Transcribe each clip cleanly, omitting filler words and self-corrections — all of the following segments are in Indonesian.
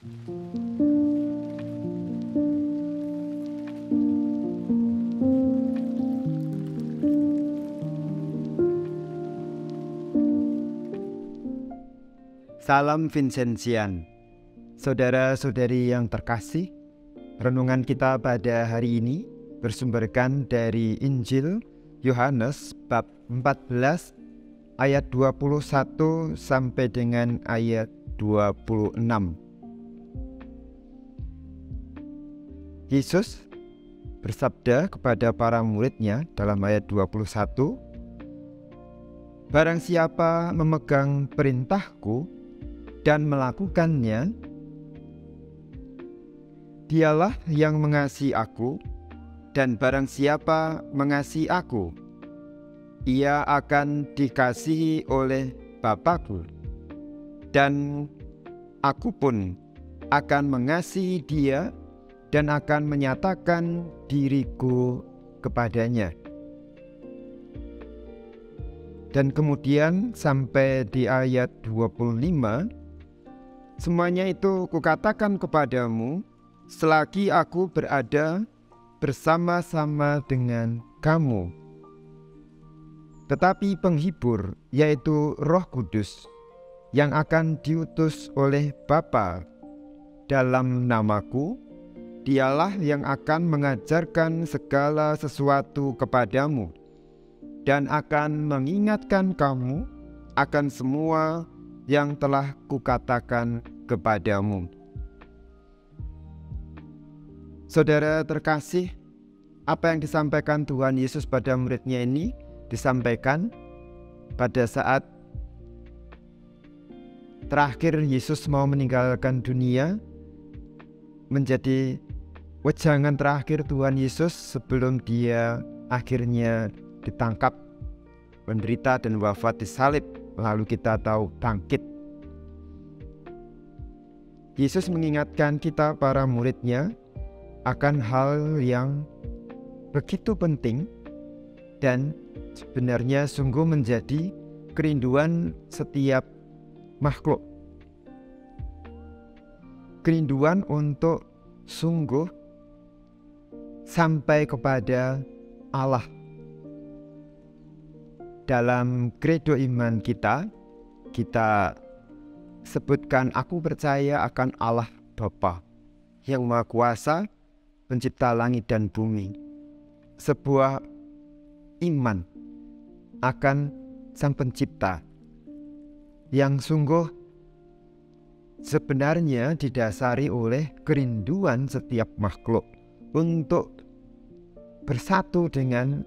Salam Vincentian, saudara-saudari yang terkasih. Renungan kita pada hari ini bersumberkan dari Injil Yohanes bab 14 ayat 21 sampai dengan ayat 26. Yesus bersabda kepada para murid-Nya dalam ayat 21, "Barang siapa memegang perintahku dan melakukannya, dialah yang mengasihi aku, dan barang siapa mengasihi aku, ia akan dikasihi oleh Bapa-Ku, dan aku pun akan mengasihi dia dan akan menyatakan diriku kepadanya." Dan kemudian sampai di ayat 25, "Semuanya itu kukatakan kepadamu selagi aku berada bersama-sama dengan kamu. Tetapi penghibur, yaitu Roh Kudus, yang akan diutus oleh Bapa dalam namaku, dialah yang akan mengajarkan segala sesuatu kepadamu dan akan mengingatkan kamu akan semua yang telah kukatakan kepadamu." Saudara terkasih, apa yang disampaikan Tuhan Yesus pada murid-Nya ini disampaikan pada saat terakhir Yesus mau meninggalkan dunia, menjadi wejangan terakhir Tuhan Yesus sebelum dia akhirnya ditangkap, menderita dan wafat di salib, lalu kita tahu bangkit. Yesus mengingatkan kita para murid-Nya akan hal yang begitu penting dan sebenarnya sungguh menjadi kerinduan setiap makhluk. Kerinduan untuk sungguh sampai kepada Allah. Dalam kredo iman kita sebutkan, "Aku percaya akan Allah Bapa yang Maha Kuasa, pencipta langit dan bumi." Sebuah iman akan Sang Pencipta yang sungguh sebenarnya didasari oleh kerinduan setiap makhluk untuk bersatu dengan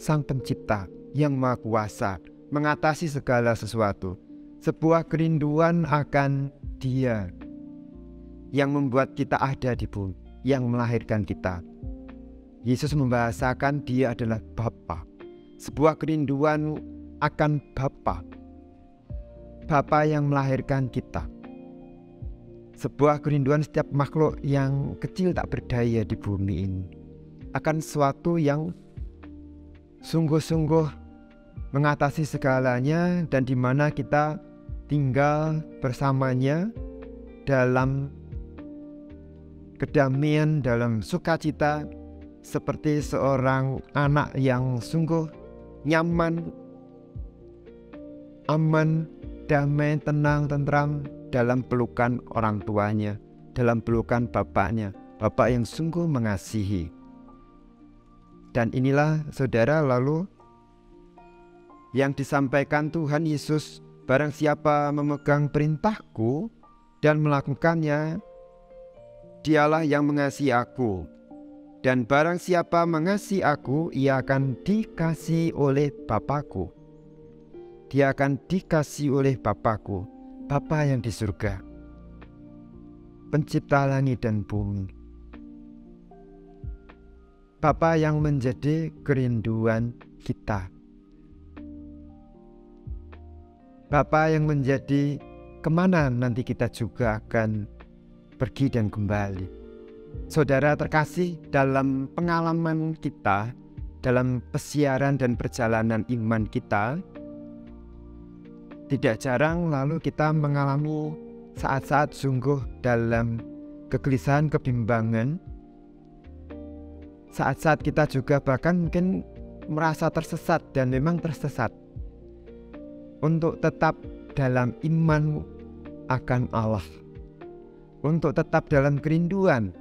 Sang Pencipta yang Maha Kuasa, mengatasi segala sesuatu. Sebuah kerinduan akan Dia yang membuat kita ada di bumi, yang melahirkan kita. Yesus membahasakan Dia adalah Bapa. Sebuah kerinduan akan Bapa. Bapa yang melahirkan kita. Sebuah kerinduan setiap makhluk yang kecil tak berdaya di bumi ini akan sesuatu yang sungguh-sungguh mengatasi segalanya, dan di mana kita tinggal bersamanya dalam kedamaian, dalam sukacita, seperti seorang anak yang sungguh nyaman, aman, damai, tenang, tentram dalam pelukan orang tuanya, dalam pelukan bapaknya, Bapa yang sungguh mengasihi. Dan inilah saudara lalu yang disampaikan Tuhan Yesus, "Barang siapa memegang perintahku dan melakukannya, dialah yang mengasihi aku. Dan barang siapa mengasihi aku, ia akan dikasihi oleh Bapa-Ku. Dia akan dikasihi oleh Bapa-Ku," Bapa yang di surga, pencipta langit dan bumi. Bapa yang menjadi kerinduan kita. Bapa yang menjadi kemana nanti kita juga akan pergi dan kembali. Saudara terkasih, dalam pengalaman kita, dalam pesiaran dan perjalanan iman kita, tidak jarang lalu kita mengalami saat-saat sungguh dalam kegelisahan, kebimbangan, saat-saat kita juga bahkan mungkin merasa tersesat dan memang tersesat, untuk tetap dalam iman akan Allah, untuk tetap dalam kerinduan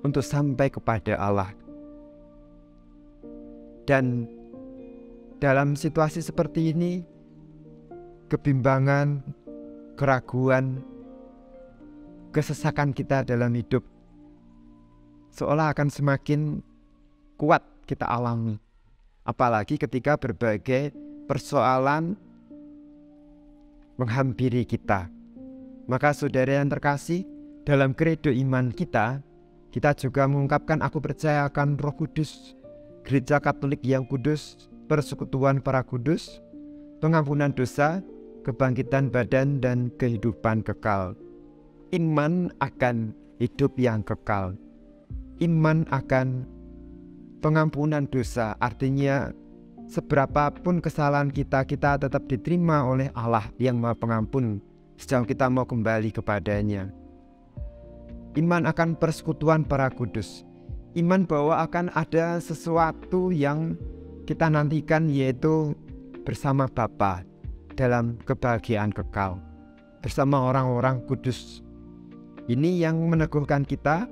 untuk sampai kepada Allah. Dan dalam situasi seperti ini, kebimbangan, keraguan, kesesakan kita dalam hidup seolah akan semakin kuat kita alami. Apalagi ketika berbagai persoalan menghampiri kita. Maka saudara yang terkasih, dalam kredo iman kita juga mengungkapkan aku percaya akan Roh Kudus, Gereja Katolik yang kudus, persekutuan para kudus, pengampunan dosa, kebangkitan badan, dan kehidupan kekal. Iman akan hidup yang kekal. Iman akan pengampunan dosa, artinya seberapapun kesalahan kita tetap diterima oleh Allah yang Maha Pengampun sejauh kita mau kembali kepadanya. Iman akan persekutuan para kudus. Iman bahwa akan ada sesuatu yang kita nantikan, yaitu bersama Bapa dalam kebahagiaan kekal, bersama orang-orang kudus. Ini yang meneguhkan kita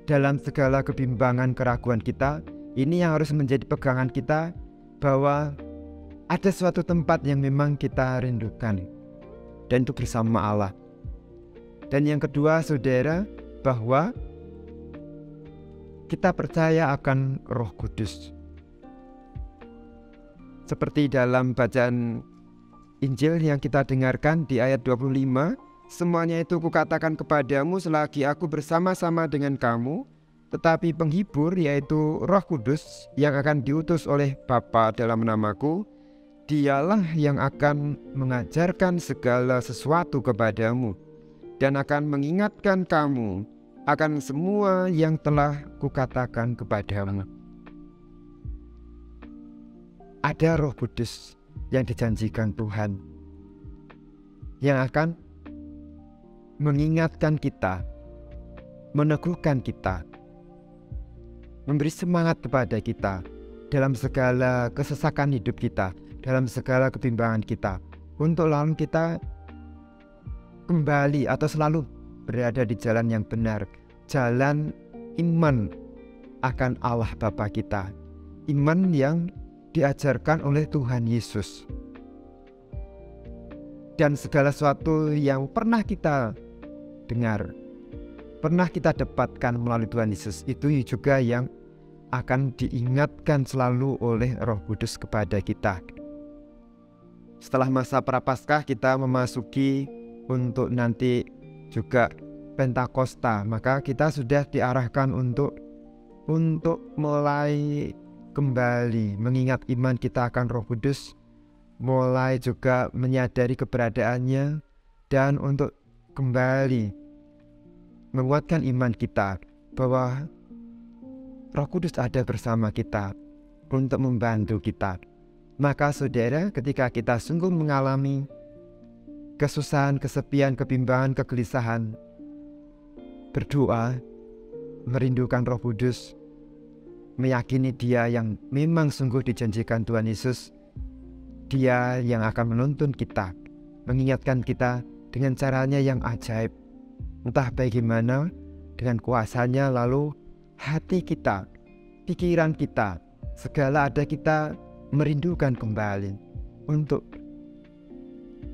dalam segala kebimbangan, keraguan kita. Ini yang harus menjadi pegangan kita, bahwa ada suatu tempat yang memang kita rindukan, dan itu bersama Allah. Dan yang kedua, saudara, bahwa kita percaya akan Roh Kudus. Seperti dalam bacaan Injil yang kita dengarkan di ayat 25, semuanya itu kukatakan kepadamu selagi aku bersama-sama dengan kamu, tetapi penghibur, yaitu Roh Kudus yang akan diutus oleh Bapa dalam namaku, dialah yang akan mengajarkan segala sesuatu kepadamu dan akan mengingatkan kamu akan semua yang telah kukatakan kepadamu. Ada Roh Kudus yang dijanjikan Tuhan, yang akan mengingatkan kita, meneguhkan kita, memberi semangat kepada kita dalam segala kesesakan hidup kita, dalam segala kebimbangan kita, untuk lalu kita kembali atau selalu berada di jalan yang benar, jalan iman akan Allah Bapa kita, iman yang diajarkan oleh Tuhan Yesus. Dan segala sesuatu yang pernah kita dengar, pernah kita dapatkan melalui Tuhan Yesus, itu juga yang akan diingatkan selalu oleh Roh Kudus kepada kita. Setelah masa Prapaskah kita memasuki untuk nanti juga Pentakosta, maka kita sudah diarahkan untuk mulai kembali mengingat iman kita akan Roh Kudus, mulai juga menyadari keberadaannya, dan untuk kembali menguatkan iman kita bahwa Roh Kudus ada bersama kita untuk membantu kita. Maka saudara, ketika kita sungguh mengalami kesusahan, kesepian, kebimbangan, kegelisahan, berdoa, merindukan Roh Kudus, meyakini Dia yang memang sungguh dijanjikan Tuhan Yesus, Dia yang akan menuntun kita, mengingatkan kita dengan caranya yang ajaib. Entah bagaimana, dengan kuasanya, lalu hati kita, pikiran kita, segala ada kita merindukan kembali untuk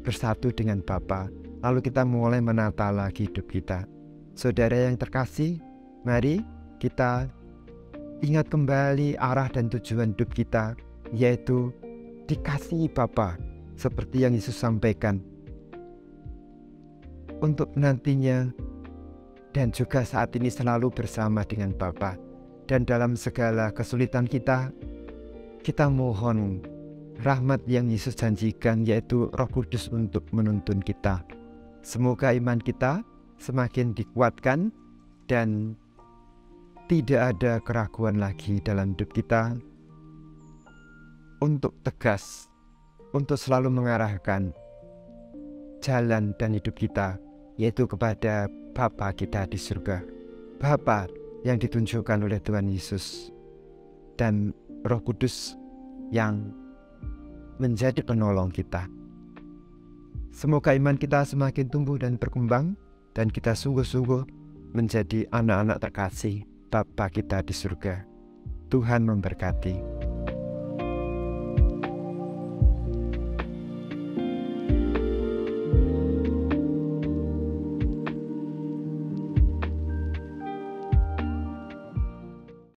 bersatu dengan Bapa. Lalu kita mulai menata lagi hidup kita. Saudara yang terkasih, mari kita ingat kembali arah dan tujuan hidup kita, yaitu dikasihi Bapa seperti yang Yesus sampaikan, untuk nantinya dan juga saat ini selalu bersama dengan Bapa. Dan dalam segala kesulitan kita mohon rahmat yang Yesus janjikan, yaitu Roh Kudus untuk menuntun kita. Semoga iman kita semakin dikuatkan dan tidak ada keraguan lagi dalam hidup kita, untuk tegas, untuk selalu mengarahkan jalan dan hidup kita, yaitu kepada Bapa kita di surga. Bapa yang ditunjukkan oleh Tuhan Yesus dan Roh Kudus yang menjadi penolong kita. Semoga iman kita semakin tumbuh dan berkembang, dan kita sungguh-sungguh menjadi anak-anak terkasih Bapa kita di surga. Tuhan memberkati.